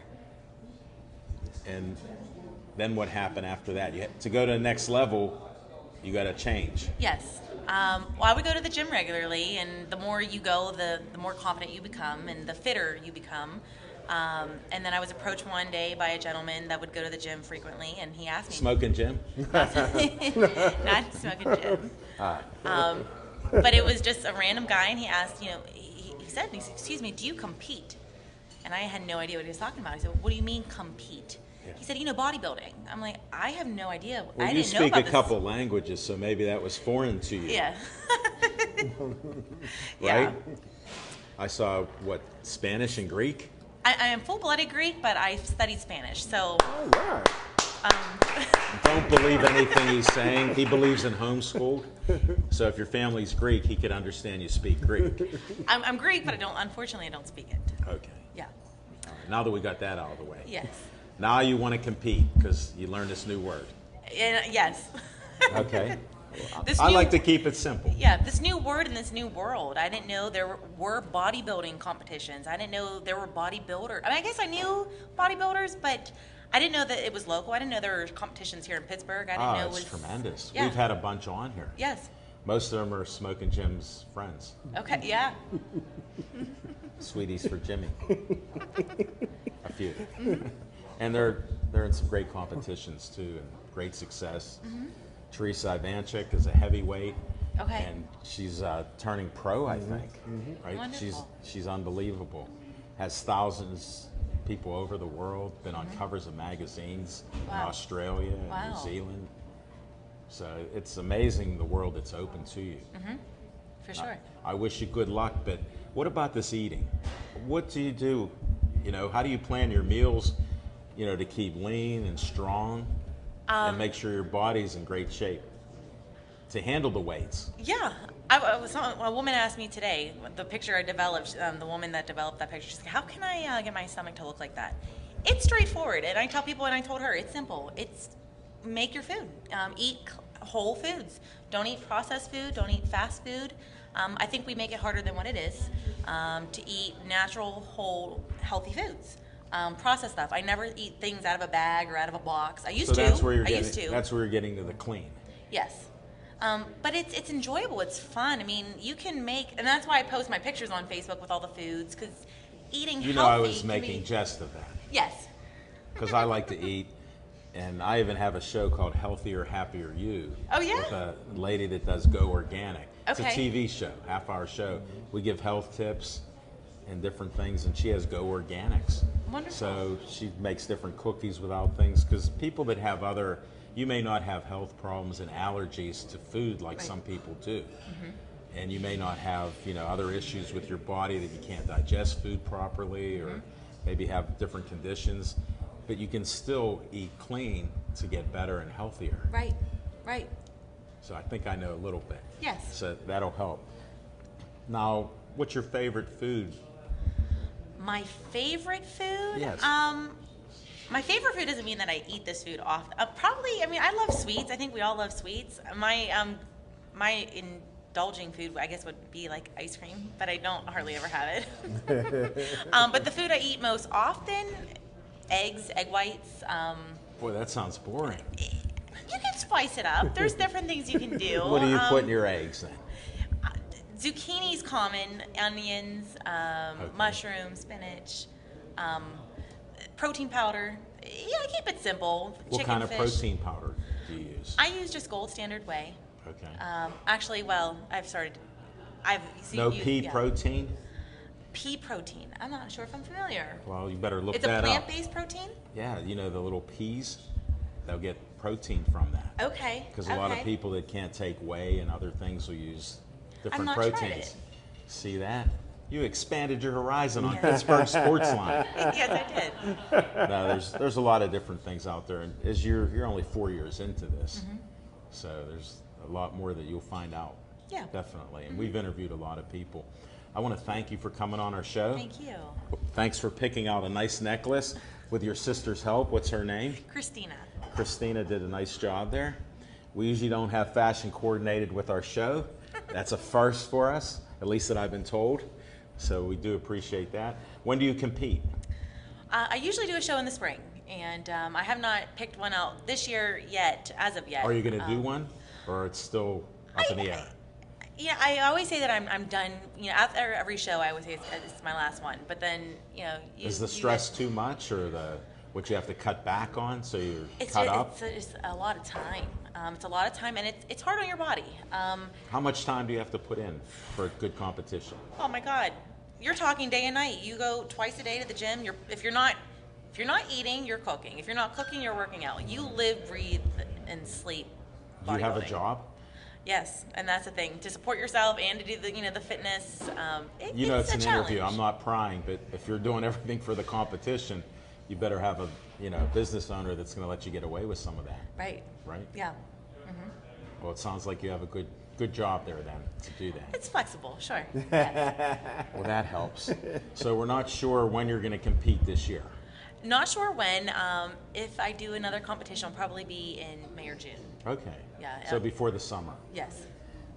And then what happened after that? To go to the next level, you got to change. Yes. Well, I would go to the gym regularly, and the more you go, the more confident you become, and the fitter you become. And then I was approached one day by a gentleman that would go to the gym frequently, and he asked me. Smoking Jim? Not smoking gym. But it was just a random guy, and he asked, he said, excuse me, do you compete? And I had no idea what he was talking about. I said, what do you mean compete? Yeah. He said, bodybuilding. I'm like, I have no idea. Well, I you didn't know speak about a this. couple languages, so maybe that was foreign to you. Yeah. Right? Yeah. I saw, Spanish and Greek? I am full-blooded Greek, but I studied Spanish. So All right. Don't believe anything he's saying. He believes in homeschooled. So if your family's Greek, he could understand you speak Greek. I'm Greek, but unfortunately, I don't speak it. Okay. Yeah. All right. Now that we got that out of the way. Yes. Now you want to compete because you learned this new word. Yes. Okay. This I new- like to keep it simple. Yeah, this new word in this new world. I didn't know there were bodybuilding competitions. I didn't know there were bodybuilders. I mean, I guess I knew bodybuilders, but I didn't know that it was local. I didn't know there were competitions here in Pittsburgh. I didn't know it was It's tremendous. Yeah. We've had a bunch on here. Yes. Most of them are Smoking Jim's friends. Okay. Yeah. Sweeties for Jimmy. A few. And they're in some great competitions too, and great success. Teresa Ivanchik is a heavyweight. Okay. And she's turning pro, I think. Right? Wonderful. She's unbelievable. Has thousands of people over the world. Been on covers of magazines in Wow. Australia and Wow. New Zealand. So it's amazing the world that's open to you. For sure. I wish you good luck, but what about this eating? What do you do? You know, how do you plan your meals, you know, to keep lean and strong and make sure your body's in great shape to handle the weights? Yeah. A woman asked me today, the picture I developed, the woman that developed that picture, she's like, how can I get my stomach to look like that? It's straightforward. And I tell people, and I told her, it's simple. It's make your food. Eat whole foods. Don't eat processed food. Don't eat fast food. I think we make it harder than what it is to eat natural, whole, healthy foods. Processed stuff. I never eat things out of a bag or out of a box. I used So to. that's where you're I getting. used to. That's where you're getting to the clean. Yes. But it's enjoyable. It's fun. I mean, you can make, and that's why I post my pictures on Facebook with all the foods, because eating You healthy know, I was can making be, jest of that yes. because I like to eat, and I even have a show called Healthier, Happier You. Oh, yeah? With a lady that does Go Organic. It's Okay. a TV show, half-hour show. We give health tips and different things, and she has Go Organics. Wonderful. So she makes different cookies without things, because people that have other, you may not have health problems and allergies to food like some people do. And you may not have, you know, other issues with your body that you can't digest food properly or maybe have different conditions, but you can still eat clean to get better and healthier. Right. Right. So I think I know a little bit. Yes. So that'll help. Now, what's your favorite food? My favorite food? Yes. My favorite food doesn't mean that I eat this food often. Probably, I mean, I love sweets. I think we all love sweets. My indulging food, I guess, would be like ice cream, but I don't hardly ever have it. But the food I eat most often, eggs, egg whites. Boy, that sounds boring. You can spice it up. There's different things you can do. What do you put in your eggs then? Zucchini's common, onions, mushrooms, spinach, protein powder. Yeah, I keep it simple. What Chicken, kind of fish. protein powder do you use? I use just Gold Standard Whey. Okay. Actually, well, I've No used, pea yeah. protein? Pea protein. I'm not sure if I'm familiar. Well, you better look It's a that up. plant-based protein? Yeah, you know the little peas? They'll get protein from that. Okay. Because a lot of people that can't take whey and other things will use different not tried proteins. it. See that? You expanded your horizon on Pittsburgh Sports Line. Yes, I did. No, there's a lot of different things out there, and as you're only 4 years into this, Mm-hmm. so there's a lot more that you'll find out. Yeah. Definitely, and we've interviewed a lot of people. I want to thank you for coming on our show. Thank you. Thanks for picking out a nice necklace with your sister's help. What's her name? Christina. Christina did a nice job there. We usually don't have fashion coordinated with our show. That's a first for us, at least that I've been told. So we do appreciate that. When do you compete? I usually do a show in the spring, and I have not picked one out this year yet, as of yet. Are you going to do one, or it's still up in the air? Yeah, I always say that I'm done. You know, after every show, I always say it's my last one. But then, you know, Is the stress too much, or what you have to cut back on so you're it's cut up? It's a lot of time. It's a lot of time, and it's hard on your body. How much time do you have to put in for a good competition? Oh my God, you're talking day and night. You go twice a day to the gym. If you're not eating, you're cooking. If you're not cooking, you're working out. You live, breathe, and sleep. Do you have a bodybuilding. job? Yes, and that's the thing, to support yourself and to do the fitness. You know, it's a an challenge. interview. I'm not prying, but if you're doing everything for the competition, you better have a business owner that's going to let you get away with some of that, Right. right? Yeah. Well, it sounds like you have a good job there then to do that. It's flexible, sure. Yes. Well, that helps. So we're not sure when you're going to compete this year. Not sure when. If I do another competition, it'll probably be in May or June. Okay. Yeah, So before the summer. Yes.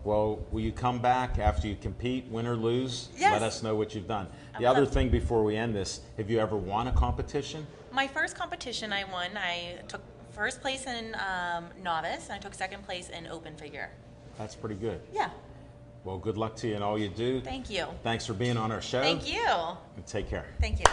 Well, will you come back after you compete, win or lose? Yes. Let us know what you've done. The I will. other thing before we end this, have you ever won a competition? My first competition I won, I took first place in novice, and I took second place in open figure. That's pretty good. Yeah. Well, good luck to you in all you do. Thank you. Thanks for being on our show. Thank you. And take care. Thank you.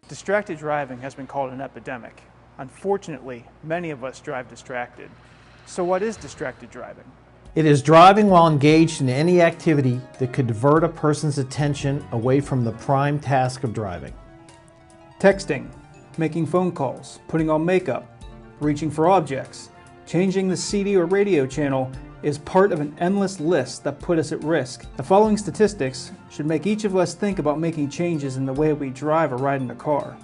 Distracted driving has been called an epidemic. Unfortunately, many of us drive distracted. So what is distracted driving? It is driving while engaged in any activity that could divert a person's attention away from the prime task of driving. Texting, making phone calls, putting on makeup, reaching for objects, changing the CD or radio channel is part of an endless list that put us at risk. The following statistics should make each of us think about making changes in the way we drive or ride in a car.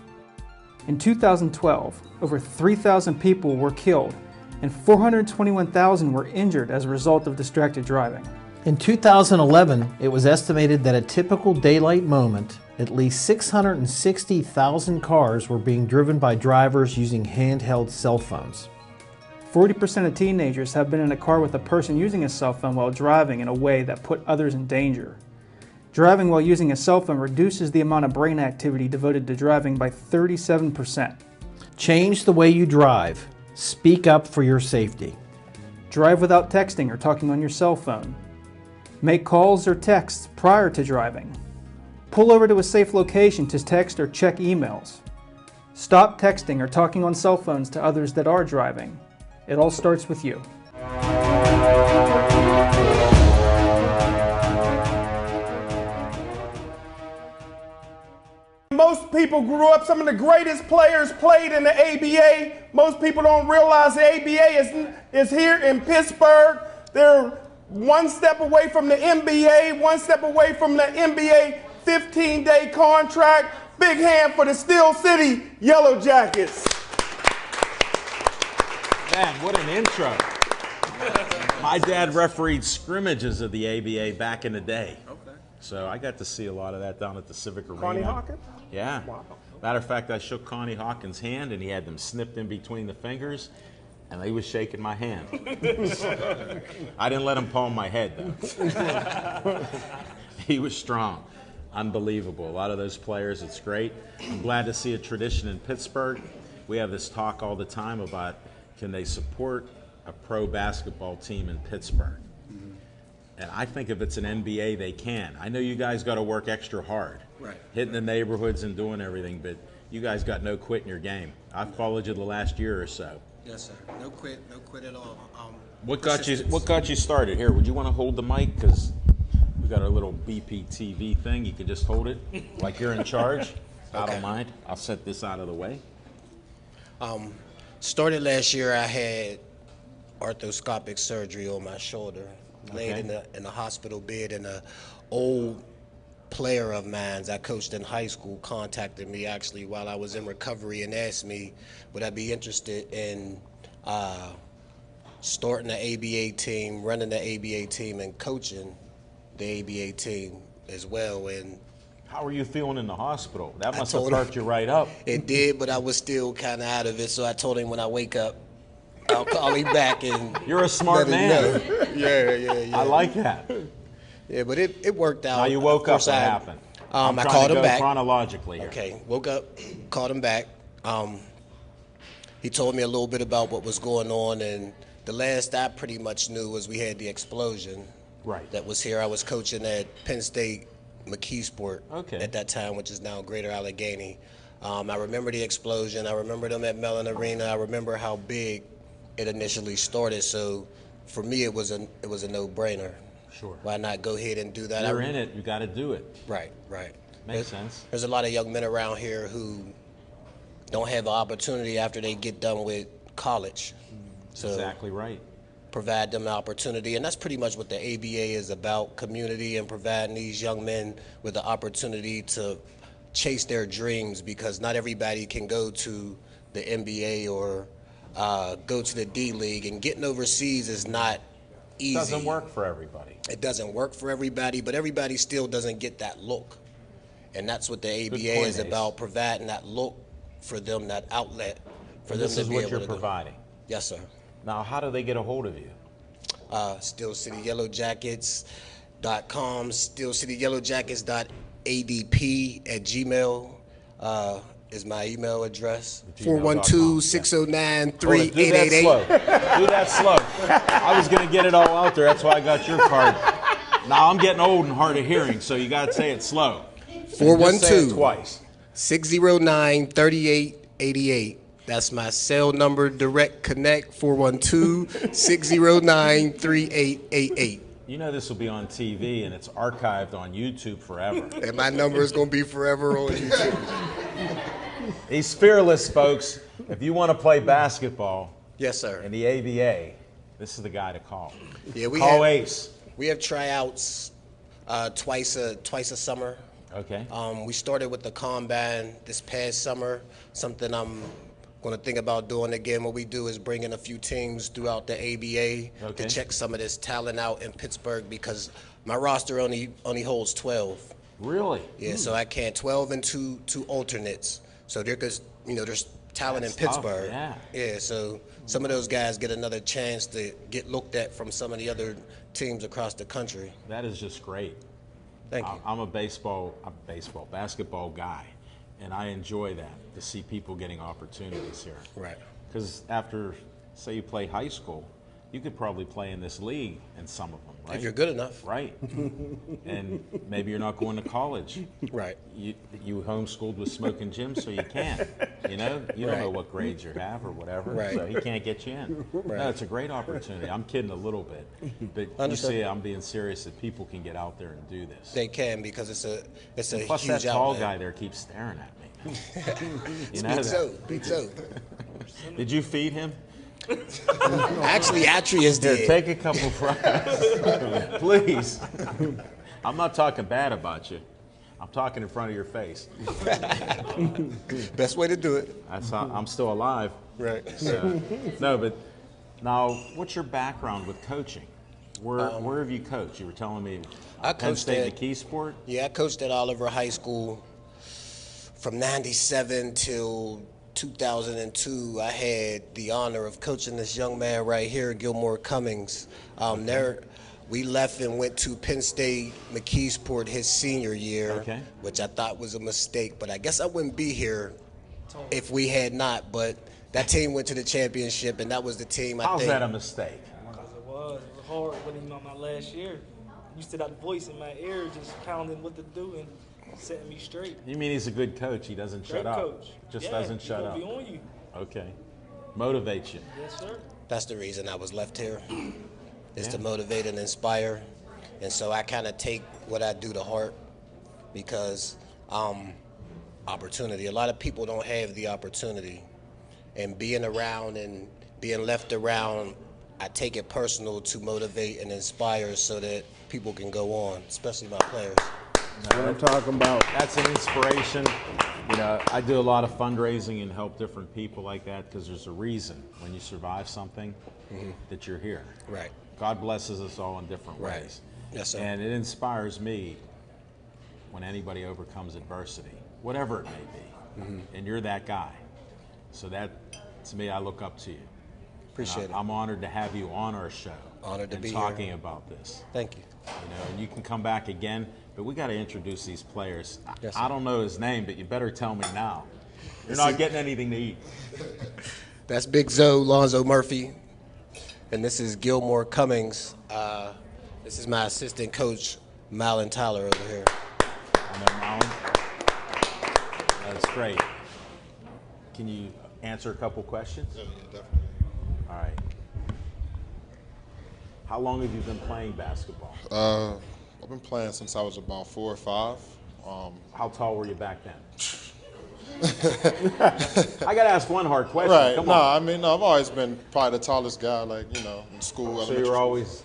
In 2012, over 3,000 people were killed and 421,000 were injured as a result of distracted driving. In 2011, it was estimated that at a typical daylight moment, at least 660,000 cars were being driven by drivers using handheld cell phones. 40% of teenagers have been in a car with a person using a cell phone while driving in a way that put others in danger. Driving while using a cell phone reduces the amount of brain activity devoted to driving by 37%. Change the way you drive. Speak up for your safety. Drive without texting or talking on your cell phone. Make calls or texts prior to driving. Pull over to a safe location to text or check emails. Stop texting or talking on cell phones to others that are driving. It all starts with you. Most people grew up, some of the greatest players played in the ABA. Most people don't realize the ABA is here in Pittsburgh. They're one step away from the NBA, one step away from the NBA 15-day contract. Big hand for the Steel City Yellow Jackets. Man, what an intro. My dad refereed scrimmages of the ABA back in the day. Okay. So I got to see a lot of that down at the Civic Arena. Connie Hawkins? Yeah. Wow. Matter of fact, I shook Connie Hawkins' hand and he had them snipped in between the fingers and he was shaking my hand. I didn't let him palm my head though. He was strong. Unbelievable. A lot of those players, it's great. I'm glad to see a tradition in Pittsburgh. We have this talk all the time about can they support a pro basketball team in Pittsburgh? And I think if it's an NBA, they can. I know you guys got to work extra hard, right, hitting the neighborhoods and doing everything, but you guys got no quit in your game. I've followed you the last year or so. Yes, sir. No quit at all. What got you started? Here, would you want to hold the mic? Because we got our little BPTV thing. You can just hold it like you're in charge. I don't mind. I'll set this out of the way. Started last year. I had arthroscopic surgery on my shoulder. Laid in the hospital bed, and an old player of mine I coached in high school contacted me actually while I was in recovery and asked me would I be interested in starting the ABA team, running the ABA team, and coaching the ABA team as well. And how were you feeling in the hospital? That must have perked you right up. It did, but I was still kind of out of it, so I told him when I wake up, I'll call him back. And you're a smart man. Yeah. I like that. Yeah, but it worked out. Now you woke up, what happened? I called him back. Chronologically here. Okay, woke up, called him back. He told me a little bit about what was going on, and the last I pretty much knew was we had the explosion. Right. That was here. I was coaching at Penn State McKeesport at that time, which is now Greater Allegheny. I remember the explosion. I remember them at Mellon Arena. I remember how big it initially started. So for me, it was a no-brainer. Sure. Why not go ahead and do that? You're in it. You got to do it. Right. Makes sense. There's a lot of young men around here who don't have the opportunity after they get done with college. So exactly right. Provide them an opportunity, and that's pretty much what the ABA is about, community and providing these young men with the opportunity to chase their dreams, because not everybody can go to the NBA or go to the D League, and getting overseas is not easy. It doesn't work for everybody. It doesn't work for everybody, but everybody still doesn't get that look. And that's what the ABA is about, providing that look for them, that outlet for them to be able to This is what you're providing. Yes, sir. Now, how do they get a hold of you? SteelCityYellowJackets.com, SteelCityYellowJackets.adp@gmail is my email address. 412-609-3888. Do that slow. Do that slow. I was going to get it all out there. That's why I got your card. Now, I'm getting old and hard of hearing, so you got to say it slow. 412-609-3888. That's my cell number, direct connect, 412-609-3888. You know this will be on TV, and it's archived on YouTube forever. And my number is going to be forever on YouTube. He's fearless, folks. If you want to play basketball Yes, sir. in the ABA, this is the guy to call. Yeah, Call Ace. We have tryouts twice a summer. Okay. We started with the Combine this past summer, something I'm going to think about doing again. What we do is bring in a few teams throughout the ABA to check some of this talent out in Pittsburgh, because my roster only holds 12. Really? Yeah, so I can't 12 and two alternates. So there's talent in Pittsburgh. Tough, yeah, so some of those guys get another chance to get looked at from some of the other teams across the country. That is just great. Thank you. I'm a basketball guy, and I enjoy that, to see people getting opportunities here. Right. Because after, say you play high school, you could probably play in this league in some of them, right? If you're good enough. Right. And maybe you're not going to college. Right. You homeschooled with smoking Jim, so you can't. You know, you don't know what grades you have or whatever, Right. so he can't get you in. Right. No, it's a great opportunity. I'm kidding a little bit, but you see, I'm being serious that people can get out there and do this. They can, because it's a Plus, huge that tall outlet. guy there keeps staring at me. You know Big that? toe, big toe. Did you feed him? Actually, Atrius Here, did. take a couple fries, please. I'm not talking bad about you. I'm talking in front of your face. Best way to do it. That's how, I'm still alive. Right. So, no, but now, what's your background with coaching? Where have you coached? You were telling me I Penn coached State at- McKeesport? Yeah, I coached at Oliver High School from '97 till 2002. I had the honor of coaching this young man right here, Gilmore Cummings. We left and went to Penn State McKeesport his senior year, which I thought was a mistake. But I guess I wouldn't be here if we had not. But that team went to the championship, and that was the team. How's that a mistake? It was hard when he on my last year. You still had the voice in my ear, just pounding what to do and setting me straight. You mean he's a good coach? He doesn't shut up. Coach. Just Yeah, doesn't he shut gonna up. be on you. Okay. Motivates you. Yes, sir. That's the reason I was left here, is to motivate and inspire. And so I kind of take what I do to heart, because opportunity. A lot of people don't have the opportunity. And being around and being left around, I take it personal to motivate and inspire so that people can go on, especially my players. That's what I'm talking about. That's an inspiration. You know, I do a lot of fundraising and help different people like that, because there's a reason when you survive something that you're here. Right. God blesses us all in different Right. ways. Yes, sir. And it inspires me when anybody overcomes adversity, whatever it may be. And you're that guy. So that, to me, I look up to you. Appreciate it. I'm honored to have you on our show. Honored to and be talking here. about this. Thank you. You know, and you can come back again, but we got to introduce these players. Yes, I sir. don't know his name, but you better tell me now. You're not getting anything to eat. That's Big Zoe, Lonzo Murphy, and this is Gilmore Cummings. This is my assistant coach, Malin Tyler, over here. I know Marlon. That's great. Can you answer a couple questions? Yeah, definitely. All right. How long have you been playing basketball? I've been playing since I was about 4 or 5. How tall were you back then? I got to ask one hard question. Right. Come No, on. I mean, I've always been probably the tallest guy, like, in school. So you elementary were school, always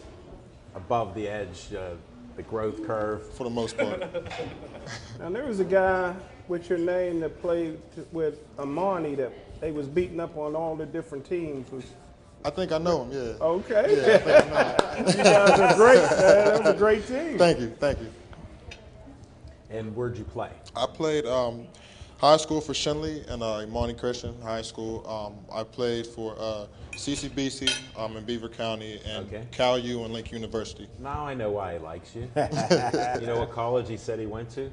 above the edge, the growth curve. for the most part. Now, there was a guy with your name that played with Amani that they was beating up on all the different teams. I think I know him, yeah. Okay. Yeah, I think I know him. You guys are great, man. That was a great team. Thank you, thank you. And where'd you play? I played high school for Shenley and Imani Christian High School. I played for CCBC in Beaver County and Cal U and Link University. Now I know why he likes you. You know what college he said he went to?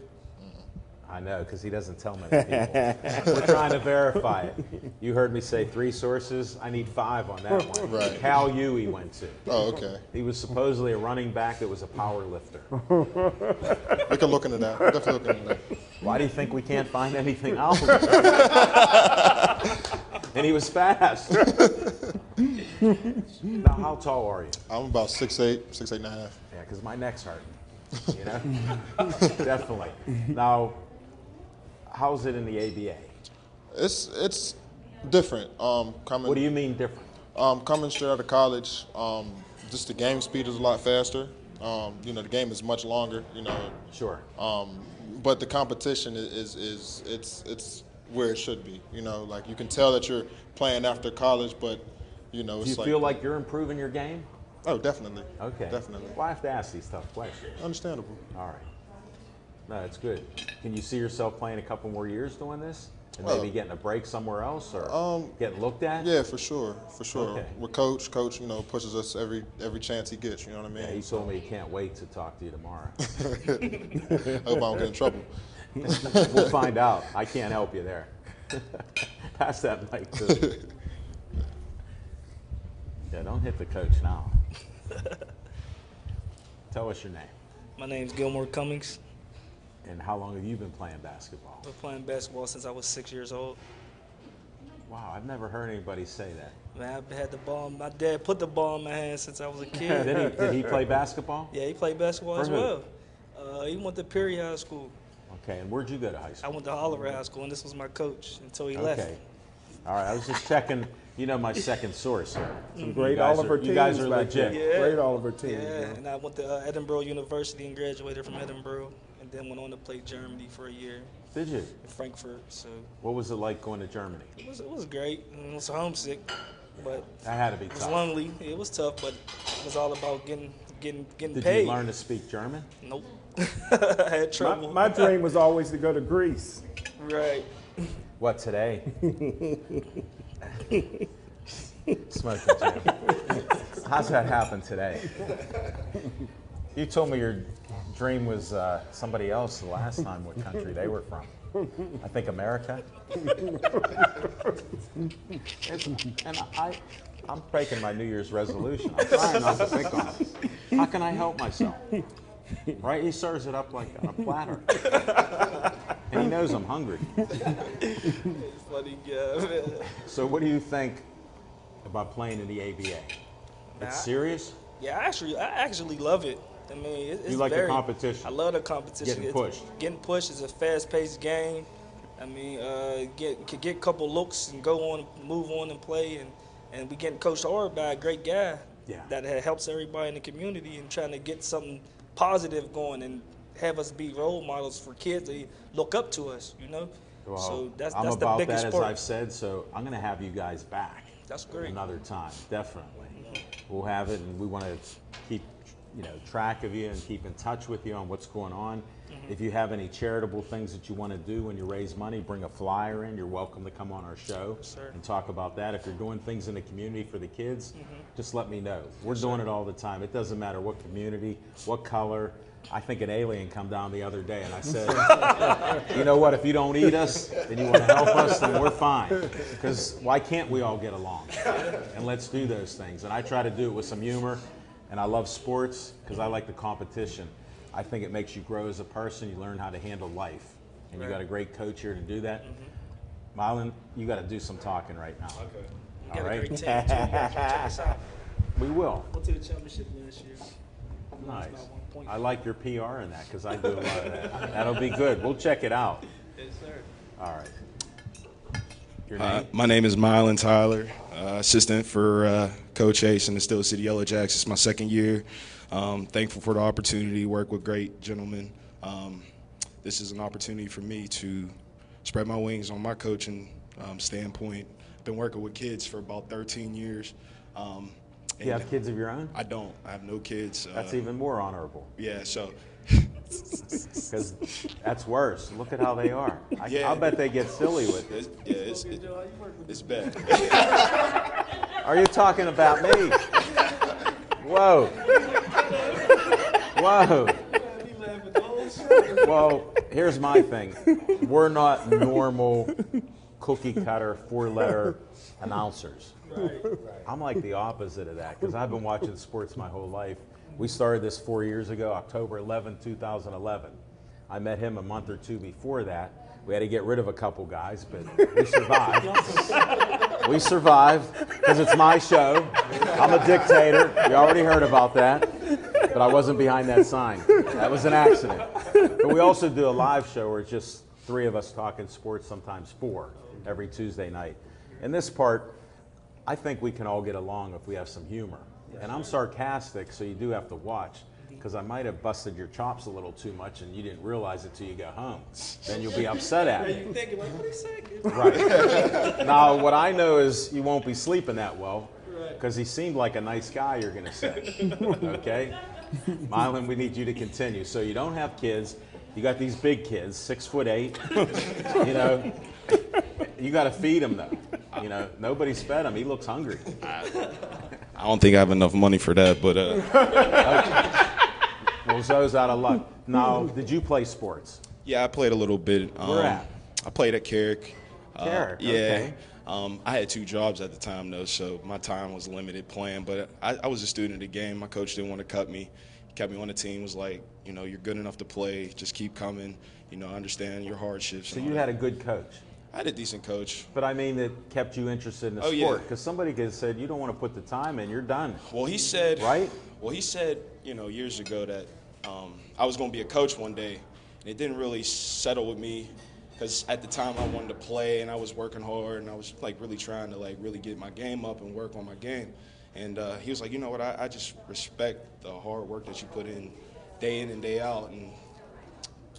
I know, because he doesn't tell many people. We're trying to verify it. You heard me say 3 sources. I need 5 on that one. Right. Cal U he went to. Oh, okay. He was supposedly a running back that was a power lifter. We can look into that. We'll definitely look into that. Why do you think we can't find anything else? And he was fast. Now, how tall are you? I'm about 6'8", 6'8.5". Yeah, because my neck's hurting. You know? Definitely. Now, how's it in the ABA? It's different. What do you mean different? Coming straight out of college, just the game speed is a lot faster. You know, the game is much longer. You know. Sure. But the competition it's where it should be. You know, like you can tell that you're playing after college, but you know, it's do you feel like you're improving your game? Oh, definitely. Okay. Definitely. Well, I have to ask these tough questions. Understandable. All right. No, that's good. Can you see yourself playing a couple more years doing this? And maybe getting a break somewhere else or getting looked at? Yeah, for sure. For sure. Okay. With Coach, you know, pushes us every chance he gets, you know what I mean? Yeah, he told me he can't wait to talk to you tomorrow. I hope I don't get in trouble. We'll find out. I can't help you there. Pass that mic to Yeah, don't hit the coach now. Tell us your name. My name's Gilmore Cummings. And how long have you been playing basketball? I've been playing basketball since I was 6 years old. Wow, I've never heard anybody say that. Man, I've had the ball. My dad put the ball in my hand since I was a kid. Did he play basketball? Yeah, he played basketball For as who? well. He went to Perry High School. Okay, and where'd you go to high I school? went to Oliver High School, and this was my coach until he left. Okay. All right, I was just checking. You know my second source here. Some great You guys Oliver are, teams you guys are back legit. then. Great Oliver teams. Yeah, man. and I went to Edinburgh University and graduated from Edinburgh, and then went on to play Germany for a year. Did you? In Frankfurt. So What was it like going to Germany? it was great. It was homesick, but That had to be it was tough. lonely. It was tough, but it was all about getting Did paid. you learn to speak German? Nope. I had trouble. My dream was always to go to Greece. Right. What, today? Smoking, Jim. How's that happen today? You told me your dream was somebody else the last time, what country they were from. I think America. I'm breaking my New Year's resolution. I'm trying not to think on it. How can I help myself? Right? He serves it up like on a platter. And he knows I'm hungry. Funny guy, man. So what do you think about playing in the ABA? It's serious? Yeah, I actually love it. I mean, it's You like the very, competition? I love the competition. Getting pushed. Getting pushed is a fast-paced game. I mean, get a couple looks and go on, move on and play, and we getting coached hard by a great guy. Yeah. That helps everybody in the community and trying to get something positive going and have us be role models for kids to look up to us. You know. Well, So that's I'm the about biggest that, part. as I've said, so I'm going to have you guys back. That's great. Another time, definitely. We'll have it, and we want to keep, track of you and keep in touch with you on what's going on. If you have any charitable things that you want to do when you raise money, bring a flyer in. You're welcome to come on our show and talk about that. If you're doing things in the community for the kids, just let me know. We're doing it all the time. It doesn't matter what community, what color. I think an alien come down the other day and I said, you know what, if you don't eat us and you want to help us, then we're fine. Because why can't we all get along? And let's do those things. And I try to do it with some humor. And I love sports because I like the competition. I think it makes you grow as a person. You learn how to handle life. And you got a great coach here to do that. Mylan, you got to do some talking right now. Okay. All got right? a great team, too. You guys check us out. We will. Went to the championship last year. Nice. About 1 point. I like your PR in that because I do a lot of that. That'll be good. We'll check it out. Yes, sir. All right. Your name? My name is Mylan Tyler, assistant for Coach Ace in the Steel City Yellow Jacks. It's my second year. Thankful for the opportunity to work with great gentlemen. This is an opportunity for me to spread my wings on my coaching standpoint. Been working with kids for about 13 years. You have kids of your own? I don't. I have no kids. That's even more honorable. Yeah, so. Because that's worse. Look at how they are. I'll bet they get silly with it. It's bad. Are you talking about me? Whoa. Whoa. Well, here's my thing. We're not normal cookie cutter 4-letter announcers. I'm like the opposite of that because I've been watching sports my whole life. We started this 4 years ago, October 11, 2011. I met him a month or two before that. We had to get rid of a couple guys, but we survived. We survived because it's my show. I'm a dictator. You already heard about that. But I wasn't behind that sign. That was an accident. But we also do a live show where it's just 3 of us talking sports, sometimes 4, every Tuesday night. In this part, I think we can all get along if we have some humor. And I'm sarcastic, so you do have to watch, because I might have busted your chops a little too much and you didn't realize it till you got home. Then you'll be upset at me. You thinking like, what he saying? Right. Now, what I know is you won't be sleeping that well, because he seemed like a nice guy, you're going to say. Okay? Mylan, we need you to continue. So you don't have kids. You got these big kids, 6'8". You know, you got to feed them, though. You know, nobody's fed him. He looks hungry. I don't think I have enough money for that, but. Okay. Well, Zoe's out of luck. Now, did you play sports? Yeah, I played a little bit. Where at? I played at Carrick. Carrick, yeah. okay. I had 2 jobs at the time, though, so my time was limited playing. But I was a student of the game. My coach didn't want to cut me. He kept me on the team, was like, you know, you're good enough to play. Just keep coming. You know, I understand your hardships. So you had a good coach? I had a decent coach. But I mean, that kept you interested in the sport? Because somebody could have said, you don't want to put the time in, you're done. Well, he said, right? Well, he said, you know, years ago that I was going to be a coach one day, and it didn't really settle with me because at the time I wanted to play and I was working hard and I was like really trying to like really get my game up and work on my game. And he was like, you know what, I just respect the hard work that you put in and day out, and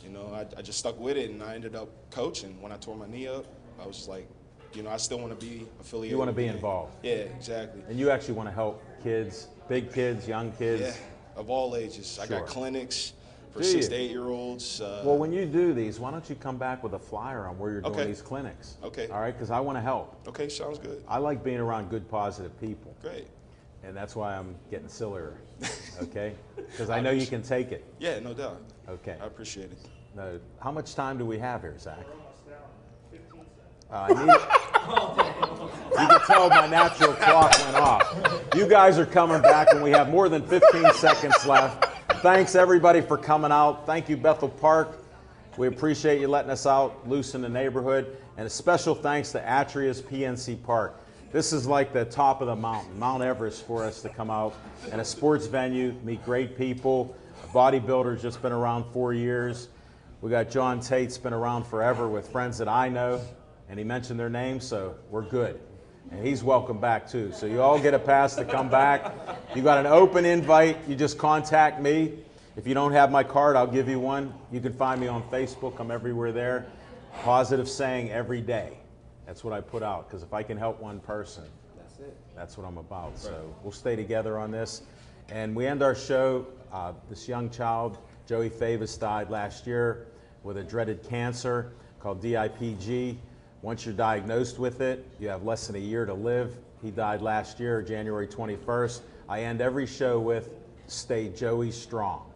you know, I just stuck with it, and I ended up coaching. When I tore my knee up, I was just like, you know, I still want to be affiliated. You want to be with involved. Yeah, exactly. And you actually want to help kids, big kids, young kids. Yeah, of all ages. Sure. I got clinics for 6 to 8-year-olds. Well, when you do these, why don't you come back with a flyer on where you're doing these clinics? Okay. All right, because I want to help. Okay, sounds good. I like being around good, positive people. Great. And that's why I'm getting sillier, okay? Because I know you can take it. Yeah, no doubt. Okay. I appreciate it. No. How much time do we have here, Zach? You can tell my natural clock went off. You guys are coming back, and we have more than 15 seconds left. Thanks, everybody, for coming out. Thank you, Bethel Park. We appreciate you letting us out loose in the neighborhood. And a special thanks to Atria's PNC Park. This is like the top of the mountain, Mount Everest, for us to come out in a sports venue, meet great people. A bodybuilder's just been around 4 years. We got John Tate's been around forever with friends that I know, and he mentioned their names, so we're good. And he's welcome back too. So you all get a pass to come back. You got an open invite. You just contact me. If you don't have my card, I'll give you one. You can find me on Facebook. I'm everywhere there. Positive saying every day. That's what I put out, because if I can help one person, that's it. That's what I'm about. Right. So we'll stay together on this. And we end our show. This young child, Joey Favis, died last year with a dreaded cancer called DIPG. Once you're diagnosed with it, you have less than a year to live. He died last year, January 21st. I end every show with, stay Joey strong.